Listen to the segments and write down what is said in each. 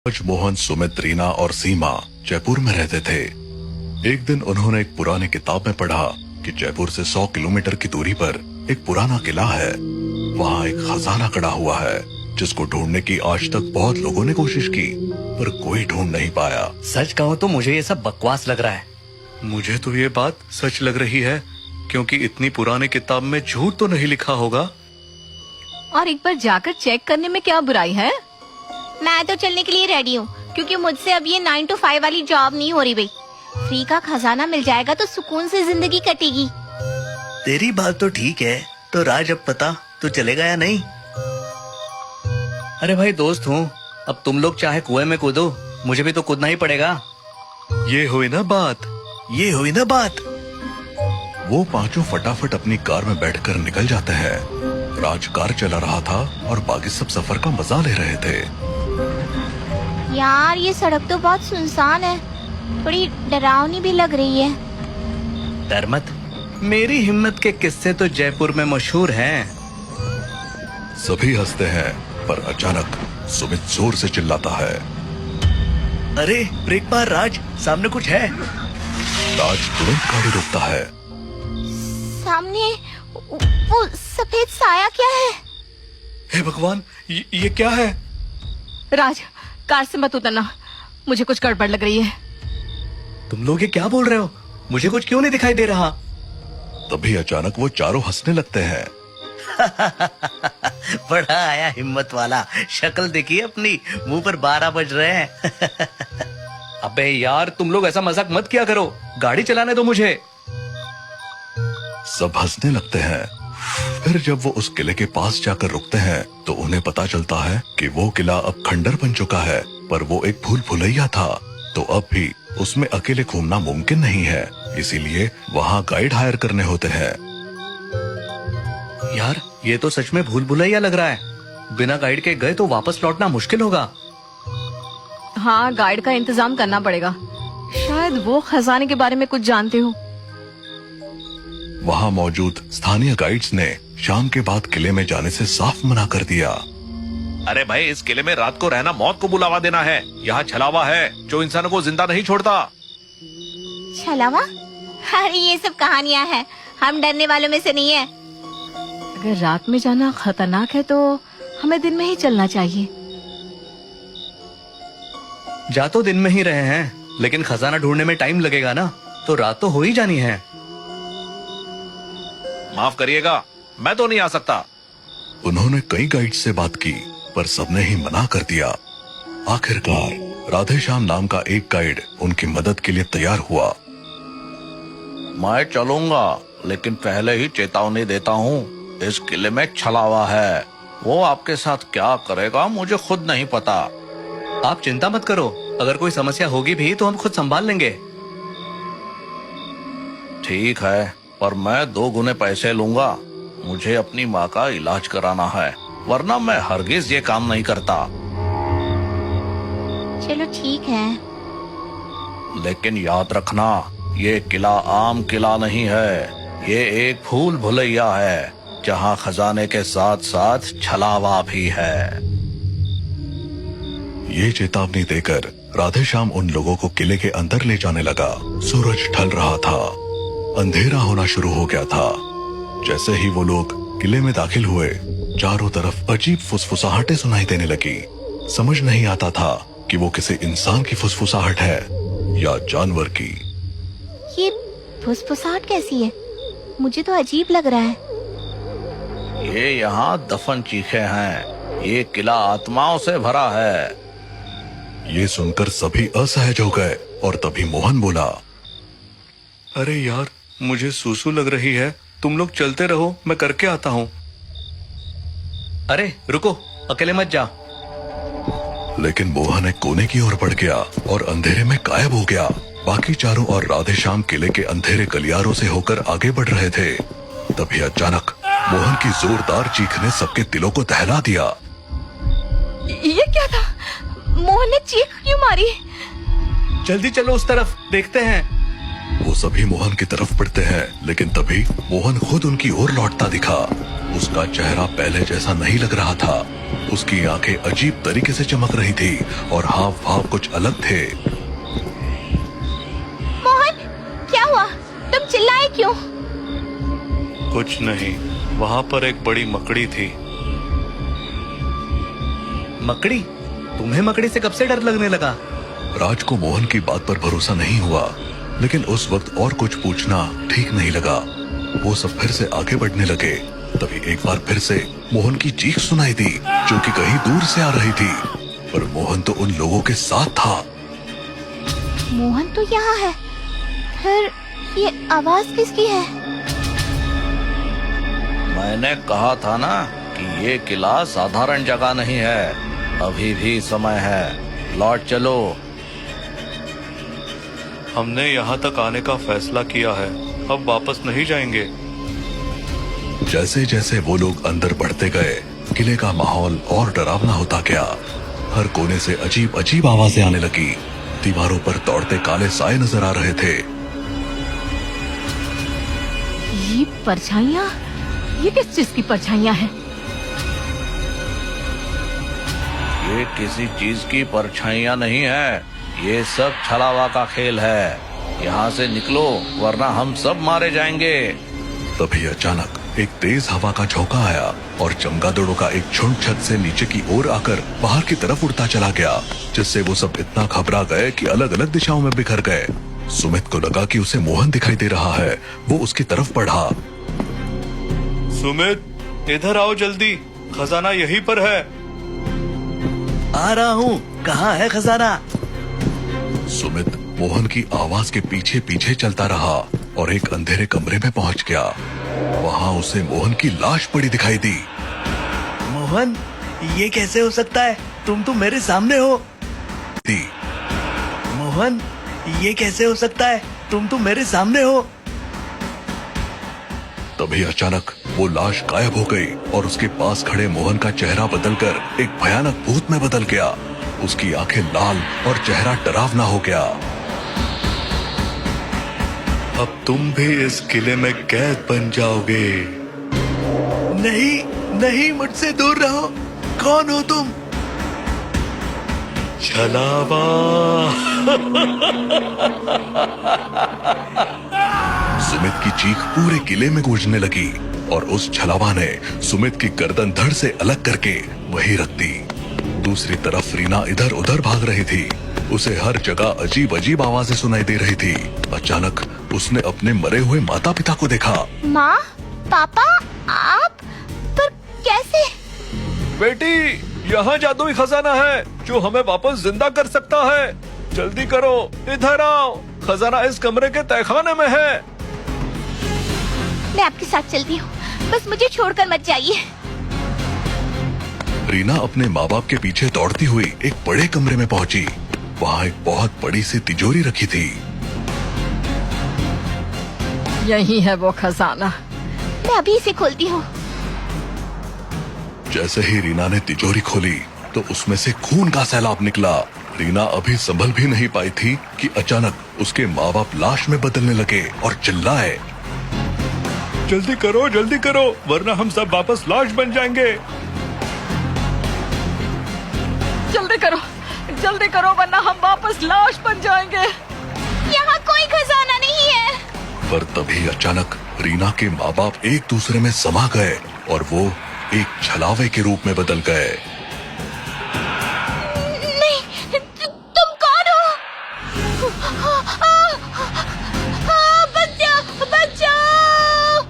आज मोहन, सुमित, रीना और सीमा जयपुर में रहते थे। एक दिन उन्होंने एक पुरानी किताब में पढ़ा कि जयपुर से 100 किलोमीटर की दूरी पर एक पुराना किला है। वहाँ एक खजाना खड़ा हुआ है जिसको ढूंढने की आज तक बहुत लोगों ने कोशिश की, पर कोई ढूंढ नहीं पाया। सच कहो तो मुझे ये सब बकवास लग रहा है। मुझे तो ये बात सच लग रही है, क्योंकि इतनी पुरानी किताब में झूठ तो नहीं लिखा होगा। और एक बार जाकर चेक करने में क्या बुराई है? मैं तो चलने के लिए रेडी हूँ, क्योंकि मुझसे अब ये 9 to 5 वाली जॉब नहीं हो रही भाई। फ्री का खजाना मिल जाएगा तो सुकून से जिंदगी कटेगी। तेरी बात तो ठीक है, तो राज अब पता तो चलेगा या नहीं? अरे भाई दोस्त हूँ, अब तुम लोग चाहे कुएं में कूदो, मुझे भी तो कूदना ही पड़ेगा। ये हुई ना बात। ये हुई ना बात। वो पांचों फटाफट अपनी कार में बैठकर निकल जाते हैं। राज कार चला रहा था और बाकी सब सफर का मजा ले रहे थे। यार ये सड़क तो बहुत सुनसान है, थोड़ी डरावनी भी लग रही है। डर मत, मेरी हिम्मत के किस्से तो जयपुर में मशहूर हैं। सभी हंसते हैं, पर अचानक सुमित जोर से चिल्लाता है, अरे ब्रेक मार राज, सामने कुछ है। राज तुरंत गाड़ी रोकता है। सामने वो सफेद साया क्या है? हे भगवान, ये क्या है? राज, कार से मत उतरना, मुझे कुछ गड़बड़ लग रही है। तुम लोग ये क्या बोल रहे हो? मुझे कुछ क्यों नहीं दिखाई दे रहा? तभी अचानक वो चारों हंसने लगते हैं। बड़ा आया हिम्मत वाला, शक्ल देखिए अपनी, मुंह पर 12 बज रहे हैं। अबे यार, तुम लोग ऐसा मजाक मत किया करो, गाड़ी चलाने दो मुझे। सब हंसने लगते हैं। फिर जब वो उस किले के पास जाकर रुकते हैं तो उन्हें पता चलता है कि वो किला अब खंडर बन चुका है, पर वो एक भूल भुलैया था, तो अब भी उसमें अकेले घूमना मुमकिन नहीं है, इसीलिए वहाँ गाइड हायर करने होते हैं। यार ये तो सच में भूल भुलैया लग रहा है। बिना गाइड के गए तो वापस लौटना मुश्किल होगा। हाँ, गाइड का इंतजाम करना पड़ेगा। शायद वो खजाने के बारे में कुछ जानते हो। वहाँ मौजूद स्थानीय गाइड्स ने शाम के बाद किले में जाने से साफ मना कर दिया। अरे भाई, इस किले में रात को रहना मौत को बुलावा देना है। यहाँ छलावा है जो इंसानों को जिंदा नहीं छोड़ता। छलावा? अरे ये सब कहानियाँ हैं, हम डरने वालों में से नहीं है। अगर रात में जाना खतरनाक है तो हमें दिन में ही चलना चाहिए। जा तो दिन में ही रहे हैं, लेकिन खजाना ढूंढने में टाइम लगेगा ना, तो रात तो हो ही जानी है। माफ करिएगा, मैं तो नहीं आ सकता। उन्होंने कई गाइड से बात की, पर सबने ही मना कर दिया। आखिरकार राधेश्याम नाम का एक गाइड उनकी मदद के लिए तैयार हुआ। मैं चलूंगा, लेकिन पहले ही चेतावनी देता हूँ, इस किले में छलावा है। वो आपके साथ क्या करेगा मुझे खुद नहीं पता। आप चिंता मत करो, अगर कोई समस्या होगी भी तो हम खुद संभाल लेंगे। ठीक है, पर मैं 2 गुने पैसे लूंगा। मुझे अपनी माँ का इलाज कराना है, वरना मैं हरगिज ये काम नहीं करता। चलो ठीक है, लेकिन याद रखना, ये किला आम किला नहीं है। ये एक भूल भुलैया है, जहाँ खजाने के साथ साथ छलावा भी है। ये चेतावनी देकर राधेश्याम उन लोगों को किले के अंदर ले जाने लगा। सूरज ढल रहा था, अंधेरा होना शुरू हो गया था। जैसे ही वो लोग किले में दाखिल हुए, चारों तरफ अजीब फुसफुसाहटें सुनाई देने लगी। समझ नहीं आता था कि वो किसी इंसान की फुसफुसाहट है या जानवर की। ये फुसफुसाहट कैसी है? मुझे तो अजीब लग रहा है। ये यहाँ दफन चीखे हैं। ये किला आत्माओं से भरा है। ये सुनकर सभी असहज हो गए और तभी मोहन बोला, अरे यार, मुझे सूसू लग रही है, तुम लोग चलते रहो, मैं करके आता हूँ। अरे रुको, अकेले मत जा। लेकिन मोहन एक कोने की ओर बढ़ गया और अंधेरे में गायब हो गया। बाकी चारों और राधेश्याम किले के अंधेरे गलियारों से होकर आगे बढ़ रहे थे। तभी अचानक मोहन की जोरदार चीख ने सबके दिलों को दहला दिया। ये क्या था? मोहन ने चीख क्यों मारी? जल्दी चलो उस तरफ, देखते हैं। वो सभी मोहन की तरफ बढ़ते हैं, लेकिन तभी मोहन खुद उनकी ओर लौटता दिखा। उसका चेहरा पहले जैसा नहीं लग रहा था। उसकी आंखें अजीब तरीके से चमक रही थी और हाव भाव कुछ अलग थे। मोहन, क्या हुआ? तुम चिल्लाए क्यों? कुछ नहीं, वहाँ पर एक बड़ी मकड़ी थी। मकड़ी? तुम्हें मकड़ी से कब से डर लगने लगा? राज को मोहन की बात पर भरोसा नहीं हुआ, लेकिन उस वक्त और कुछ पूछना ठीक नहीं लगा। वो सब फिर से आगे बढ़ने लगे। तभी एक बार फिर से मोहन की चीख सुनाई दी, जो कि कहीं दूर से आ रही थी, पर मोहन तो उन लोगों के साथ था। मोहन तो यहाँ है, फिर ये आवाज किसकी है? मैंने कहा था ना कि ये किला साधारण जगह नहीं है। अभी भी समय है, लौट चलो। हमने यहाँ तक आने का फैसला किया है, अब वापस नहीं जाएंगे। जैसे जैसे वो लोग अंदर बढ़ते गए, किले का माहौल और डरावना होता गया। हर कोने से अजीब अजीब आवाजें आने लगी। दीवारों पर दौड़ते काले साए नजर आ रहे थे। ये परछाइयाँ, ये किस चीज की परछाइयाँ हैं? ये किसी चीज की परछाइयाँ नहीं है, ये सब छलावा का खेल है। यहाँ से निकलो वरना हम सब मारे जाएंगे। तभी अचानक एक तेज हवा का झोंका आया और चमगादड़ों का एक झुंड छत से नीचे की ओर आकर बाहर की तरफ उड़ता चला गया, जिससे वो सब इतना घबरा गए कि अलग अलग दिशाओं में बिखर गए। सुमित को लगा कि उसे मोहन दिखाई दे रहा है। वो उसकी तरफ बढ़ा। सुमित, इधर आओ जल्दी, खजाना यहीं पर है। आ रहा हूँ, कहाँ है खजाना? सुमित मोहन की आवाज के पीछे पीछे चलता रहा और एक अंधेरे कमरे में पहुंच गया। वहाँ उसे मोहन की लाश पड़ी दिखाई दी। मोहन, ये कैसे हो सकता है? तुम तो मेरे सामने हो। मोहन, ये कैसे हो सकता है? तुम तो मेरे सामने हो। तभी अचानक वो लाश गायब हो गई और उसके पास खड़े मोहन का चेहरा बदलकर एक भयानक भूत में बदल गया। उसकी आंखें लाल और चेहरा डरावना हो गया। अब तुम भी इस किले में कैद बन जाओगे। नहीं, नहीं, मुझसे दूर रहो। कौन हो तुम? छलावा। सुमित की चीख पूरे किले में गूंजने लगी और उस छलावा ने सुमित की गर्दन धड़ से अलग करके वहीं रख दी। दूसरी तरफ रीना इधर उधर भाग रही थी। उसे हर जगह अजीब अजीब आवाजें सुनाई दे रही थी। अचानक उसने अपने मरे हुए माता पिता को देखा। माँ, पापा, आप? पर कैसे? बेटी, यहाँ जादुई खजाना है जो हमें वापस जिंदा कर सकता है। जल्दी करो, इधर आओ, खजाना इस कमरे के तहखाने में है। मैं आपके साथ चलती हूँ, बस मुझे छोड़कर मत जाइए। रीना अपने माँ बाप के पीछे दौड़ती हुई एक बड़े कमरे में पहुंची। वहाँ एक बहुत बड़ी सी तिजोरी रखी थी। यही है वो खजाना। मैं अभी इसे खोलती हूँ। जैसे ही रीना ने तिजोरी खोली तो उसमें से खून का सैलाब निकला। रीना अभी संभल भी नहीं पाई थी कि अचानक उसके माँ बाप लाश में बदलने लगे और चिल्लाए, जल्दी करो, वरना हम सब वापस लाश बन जाएंगे। जल्दी करो वरना हम वापस लाश बन जाएंगे। यहाँ कोई खजाना नहीं है। पर तभी अचानक रीना के माँ बाप एक दूसरे में समा गए और वो एक छलावे के रूप में बदल गए। नहीं, तुम कौन हो? बचाओ!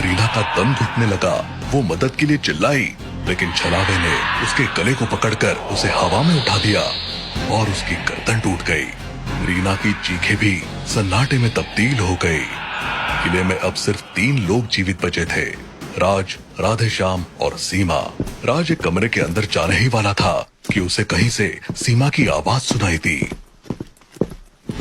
रीना का दम घुटने लगा। वो मदद के लिए चिल्लाई, लेकिन छलावे ने उसके गले को पकड़कर उसे हवा में उठा दिया और उसकी गर्दन टूट गई। रीना की चीखें भी सन्नाटे में तब्दील हो गई। किले में अब सिर्फ 3 लोग जीवित बचे थे, राज, राधेश्याम और सीमा। राज एक कमरे के अंदर जाने ही वाला था कि उसे कहीं से सीमा की आवाज सुनाई दी।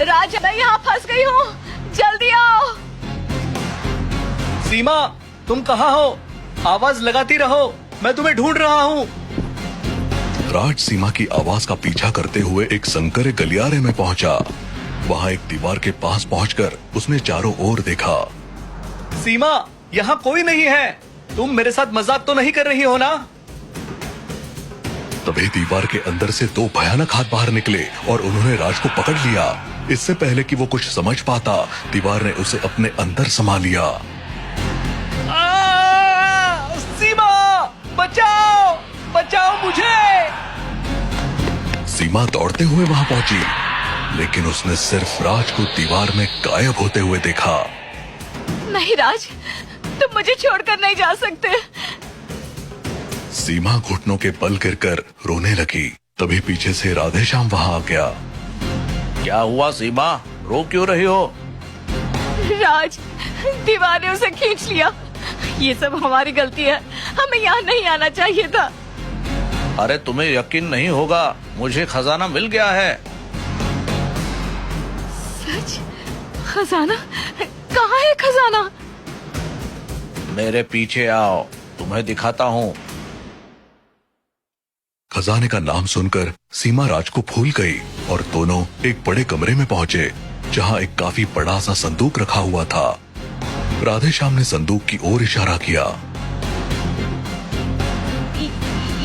राज, मैं यहाँ फंस गई हूँ, जल्दी आओ। सीमा, तुम कहाँ हो? आवाज लगाती रहो, मैं तुम्हें ढूंढ रहा हूँ। राज सीमा की आवाज का पीछा करते हुए एक संकरे गलियारे में पहुंचा। वहाँ एक दीवार के पास पहुंचकर उसने चारों ओर देखा। सीमा, यहाँ कोई नहीं है। तुम मेरे साथ मजाक तो नहीं कर रही हो ना? तभी दीवार के अंदर से दो भयानक हाथ बाहर निकले और उन्होंने राज को पकड़ लिया। इससे पहले कि वो कुछ समझ पाता, दीवार ने उसे अपने अंदर समा लिया। सीमा, बचाओ, बचाओ मुझे। सीमा दौड़ते हुए वहां पहुंची, लेकिन उसने सिर्फ राज को दीवार में गायब होते हुए देखा। नहीं राज, तुम मुझे छोड़कर नहीं जा सकते। सीमा घुटनों के बल गिरकर रोने लगी। तभी पीछे से राधेश्याम वहां आ गया। क्या हुआ सीमा, रो क्यों रही हो? राज, दीवार ने उसे खींच लिया। ये सब हमारी गलती है, हमें यहाँ नहीं आना चाहिए था। अरे तुम्हें यकीन नहीं होगा, मुझे खजाना मिल गया है। सच? खजाना? कहाँ है खजाना? मेरे पीछे आओ, तुम्हें दिखाता हूँ। खजाने का नाम सुनकर सीमा राज को भूल गई और दोनों एक बड़े कमरे में पहुंचे, जहां एक काफी बड़ा सा संदूक रखा हुआ था। राधेश्याम ने संदूक की ओर इशारा किया।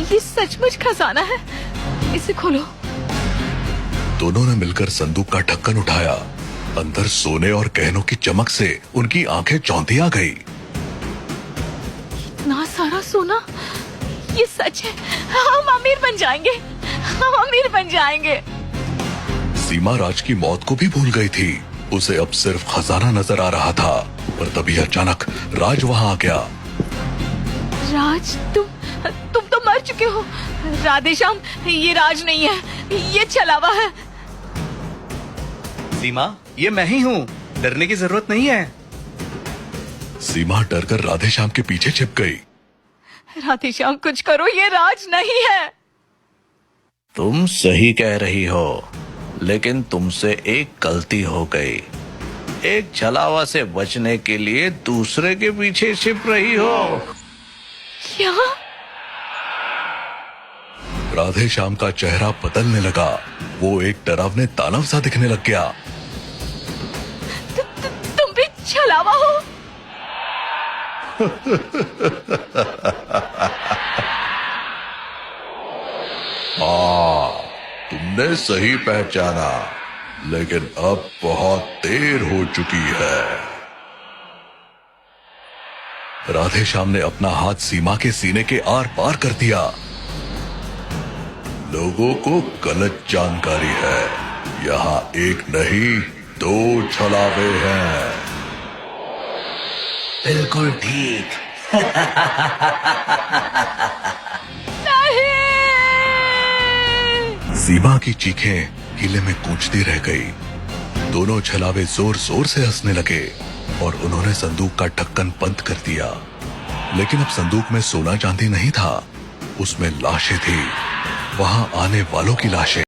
ये सचमुच खजाना है, इसे खोलो। दोनों ने मिलकर संदूक का ढक्कन उठाया। अंदर सोने और गहनों की चमक से उनकी आंखें चौंधिया गई। इतना सारा सोना, ये सच है। हम अमीर बन जाएंगे, हम अमीर बन जाएंगे। सीमा राज की मौत को भी भूल गई थी। उसे अब सिर्फ खजाना नजर आ रहा था, पर तभी अचानक राज वहां आ गया। राज, तुम तो मर चुके हो। राधेश्याम, ये राज नहीं है, ये छलावा है। सीमा, ये मैं ही हूँ, डरने की जरूरत नहीं है। सीमा डरकर राधेश्याम के पीछे छिप गई। राधेश्याम, कुछ करो, ये राज नहीं है। तुम सही कह रही हो, लेकिन तुमसे एक गलती हो गई। एक छलावा से बचने के लिए दूसरे के पीछे छिप रही हो। क्या? राधेश्याम का चेहरा बदलने लगा। वो एक डरावने दानव सा दिखने लग गया। तुम भी छलावा हो? हाँ, तुमने सही पहचाना, लेकिन अब बहुत देर हो चुकी है। राधेश्याम ने अपना हाथ सीमा के सीने के आर पार कर दिया। लोगों को गलत जानकारी है। यहाँ एक नहीं, दो छलावे हैं। बिल्कुल ठीक। सीमा की चीखें किले में गूंजती रह गई। दोनों छलावे जोर जोर से हंसने लगे और उन्होंने संदूक का ढक्कन बंद कर दिया। लेकिन अब संदूक में सोना चांदी नहीं था, उसमें लाशें थी। वहां आने वालों की लाशें।